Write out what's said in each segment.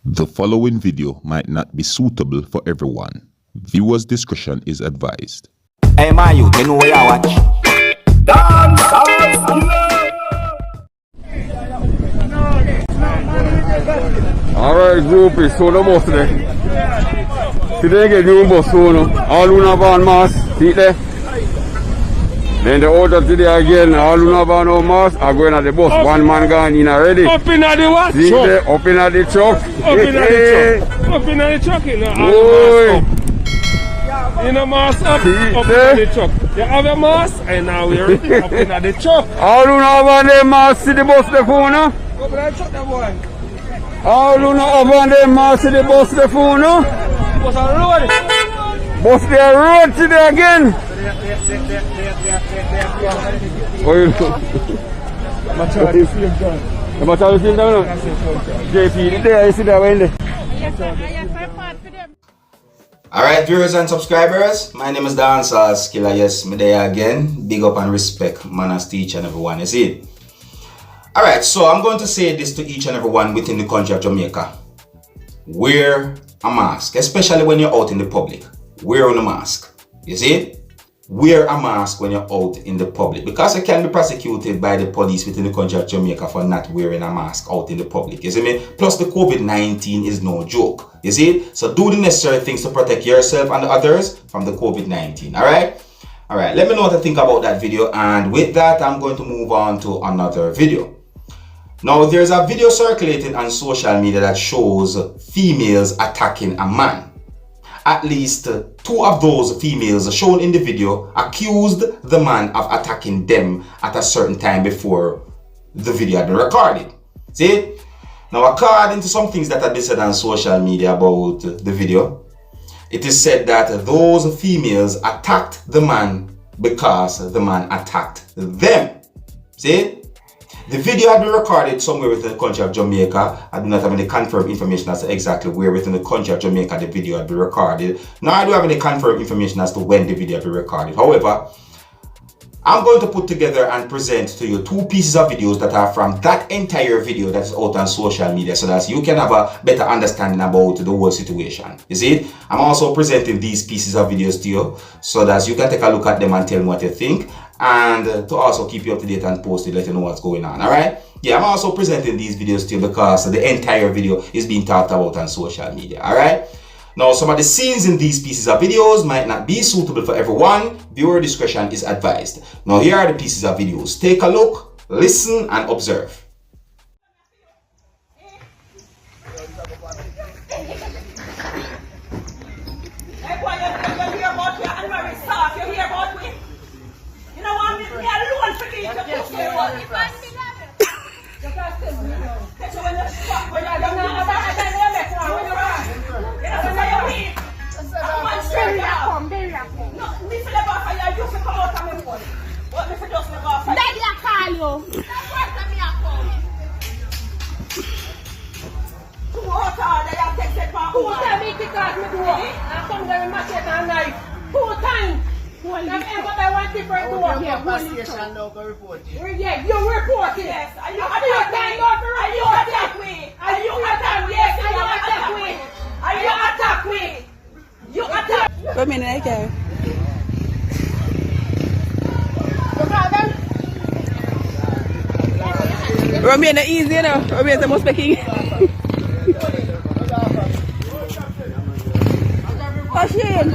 The following video might not be suitable for everyone. Viewers' discretion is advised. Hey man, you know where I watch? Dancehall. Alright, groupies, so the bus there. Today get new bus soon. All who have on mask, see there. Then the order today again, all who have on no mask are going at the bus. One man gone in already. Up in at the what? See there, up in at the truck. Up in at the truck. Up in at the truck, you know. You know, mask up in the truck. You have a mask and now we're up in at the truck. All who have on their mask, see the bus the phone, no? Up in the truck, that boy. All who have on their mask, see the bus the phone, no? Bus on the road. Bus the road today again. Oh, you know. I'm trying to see him done. I'm trying to see him done. JP, there, you see that way there. Alright, viewers and subscribers, my name is Dancehall Skilla. Yes, me there again. Big up and respect, manners to each and every one, you see. Alright, so I'm going to say this to each and every one within the country of Jamaica. Wear a mask, especially when you're out in the public. Wear a mask, you see. Wear a mask when you're out in the public, because you can be prosecuted by the police within the country of Jamaica for not wearing a mask out in the public, you see me? Plus the COVID-19 is no joke, you see? So do the necessary things to protect yourself and others from the COVID-19, alright? Alright, let me know what to think about that video, and with that I'm going to move on to another video. Now there's a video circulating on social media that shows females attacking a man. At least two of those females shown in the video accused the man of attacking them at a certain time before the video had been recorded. See? Now, according to some things that have been said on social media about the video, it is said that those females attacked the man because the man attacked them. See? The video had been recorded somewhere within the country of Jamaica. I do not have any confirmed information as to exactly where within the country of Jamaica the video had been recorded. Nor I do have any confirmed information as to when the video had been recorded. However, I'm going to put together and present to you two pieces of videos that are from that entire video that is out on social media, so that you can have a better understanding about the whole situation. You see? I'm also presenting these pieces of videos to you so that you can take a look at them and tell me what you think, and to also keep you up to date and posted, let you know what's going on. Alright? Yeah, I'm also presenting these videos to you because the entire video is being talked about on social media. Alright? Now, some of the scenes in these pieces of videos might not be suitable for everyone. Viewer discretion is advised. Now, here are the pieces of videos. Take a look, listen, and observe. Remain easy, you know. Remain the most speaking. Asheen,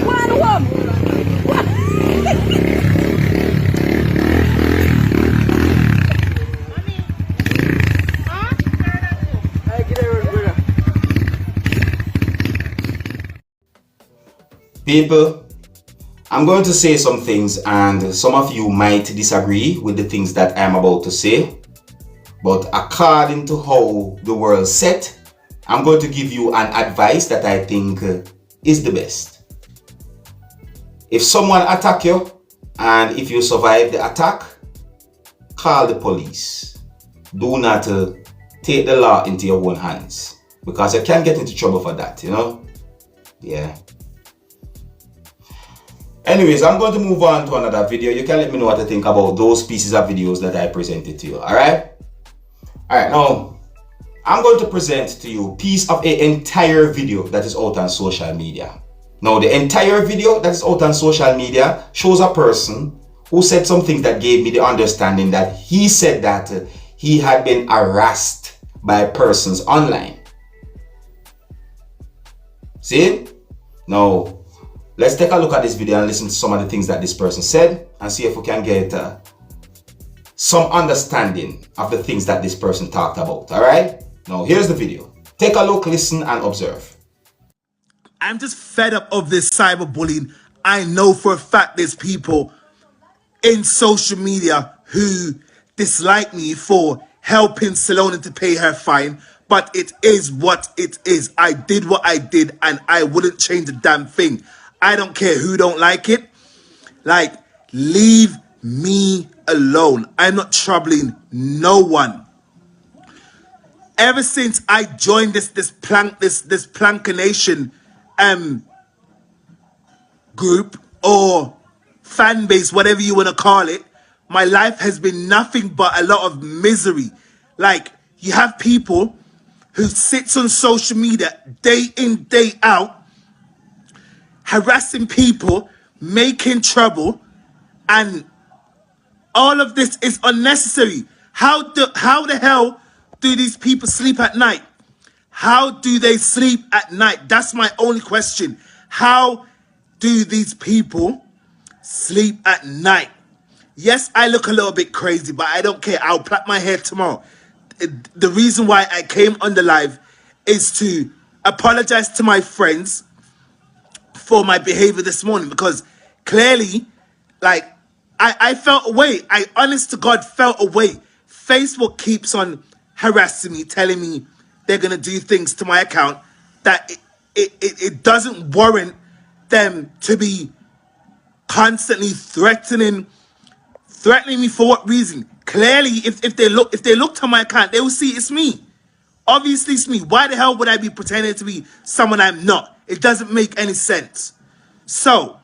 one home. People, I'm going to say some things, and some of you might disagree with the things that I'm about to say, but according to how the world's set, I'm going to give you an advice that I think is the best. If someone attacks you, and if you survive the attack, call the police. Do not take the law into your own hands, because you can get into trouble for that, you know? Yeah. Anyways, I'm going to move on to another video. You can let me know what you think about those pieces of videos that I presented to you. Alright? Alright, now, I'm going to present to you a piece of an entire video that is out on social media. Now, the entire video that is out on social media shows a person who said some things that gave me the understanding that he said that he had been harassed by persons online. See? Now, let's take a look at this video and listen to some of the things that this person said and see if we can get some understanding of the things that this person talked about. All right? Now, here's the video. Take a look, listen, and observe. I'm just fed up of this cyberbullying. I know for a fact there's people in social media who dislike me for helping Selonie to pay her fine, but it is what it is. I did what I did and I wouldn't change a damn thing. I don't care who don't like it. Like, leave me alone. I'm not troubling no one. Ever since I joined this Plankination group or fan base, whatever you want to call it, my life has been nothing but a lot of misery. Like, you have people who sits on social media day in, day out, harassing people, making trouble, and all of this is unnecessary. How the hell do these people sleep at night? How do they sleep at night? That's my only question. How do these people sleep at night? Yes, I look a little bit crazy, but I don't care. I'll plait my hair tomorrow. The reason why I came on the live is to apologize to my friends for my behavior this morning, because clearly, like, I felt away. I honest to God felt away. Facebook keeps on harassing me, telling me they're going to do things to my account that it doesn't warrant them to be constantly threatening me. For what reason? Clearly, if they look to my account, they will see it's me. Obviously it's me. Why the hell would I be pretending to be someone I'm not? It doesn't make any sense. So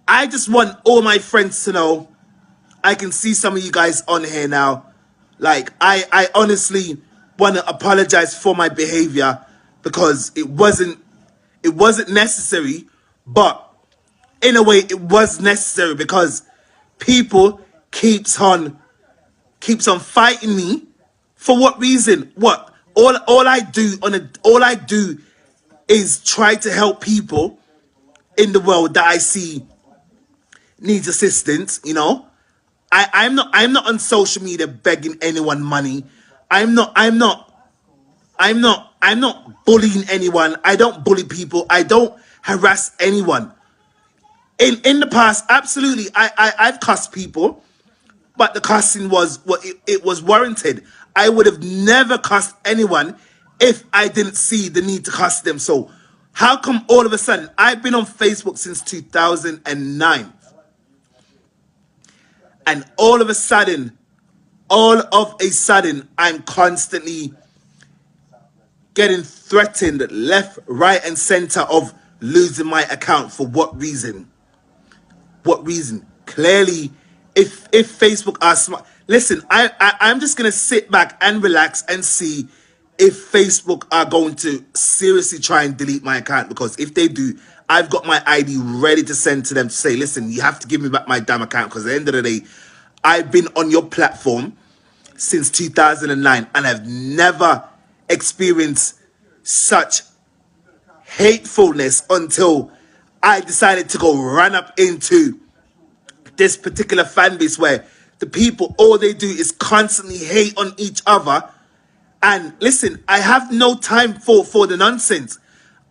I just want all my friends to know. I can see some of you guys on here now. Like, I honestly want to apologize for my behavior, because it wasn't necessary, but in a way it was necessary, because people keeps on fighting me. For what reason? What? All I do is try to help people in the world that I see needs assistance, you know. I'm not on social media begging anyone money. I'm not bullying anyone. I don't bully people. I don't harass anyone. In the past, absolutely, I've cussed people, but the cussing was it was warranted. I would have never cussed anyone if I didn't see the need to cuss them. So how come all of a sudden, I've been on Facebook since 2009, and all of a sudden, I'm constantly getting threatened left, right, and center of losing my account? For what reason? What reason? Clearly, if Facebook are smart, listen, I'm just gonna sit back and relax and see if Facebook are going to seriously try and delete my account, because if they do, I've got my ID ready to send to them to say, listen, you have to give me back my damn account, because at the end of the day, I've been on your platform since 2009 and I've never experienced such hatefulness until I decided to go run up into this particular fan base where the people, all they do is constantly hate on each other. And listen, I have no time for the nonsense.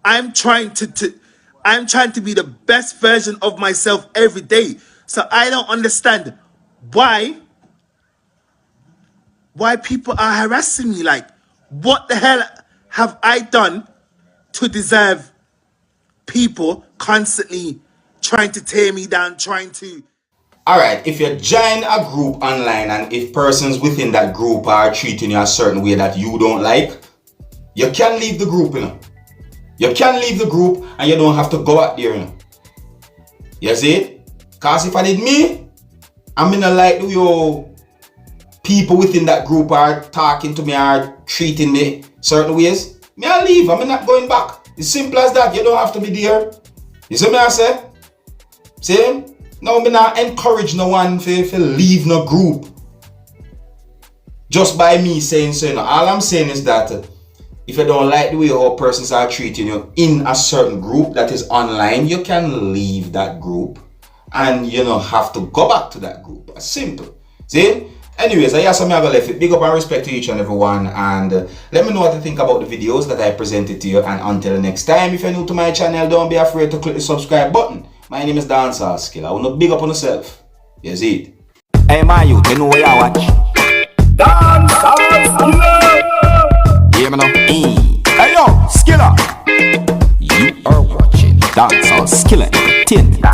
I'm trying to be the best version of myself every day. So I don't understand why people are harassing me. Like, what the hell have I done to deserve people constantly trying to tear me down, trying to... Alright, if you join a group online and if persons within that group are treating you a certain way that you don't like, you can leave the group, you know. You can leave the group and you don't have to go out there, you know. You see? Because if I did me, I'm gonna like the way people within that group are talking to me or treating me certain ways, me I leave. I'm not going back. It's simple as that. You don't have to be there. You see me I say? See? Now me not encourage no one to leave no group just by me saying so. All I'm saying is that if you don't like the way how persons are treating you in a certain group that is online, you can leave that group and you don't have to go back to that group. It's simple. See? Anyways, I guess I'm gonna left it. Big up and respect to each and every one, and let me know what you think about the videos that I presented to you. And until next time, if you're new to my channel, don't be afraid to click the subscribe button. My name is Dancehall Skilla. I wanna big up on yourself. You see it? Hey my youth, you know where you watch? Dancehall Skilla. Hear me now? Hey yo, Skilla. You are watching Dancehall Skilla Entertainment.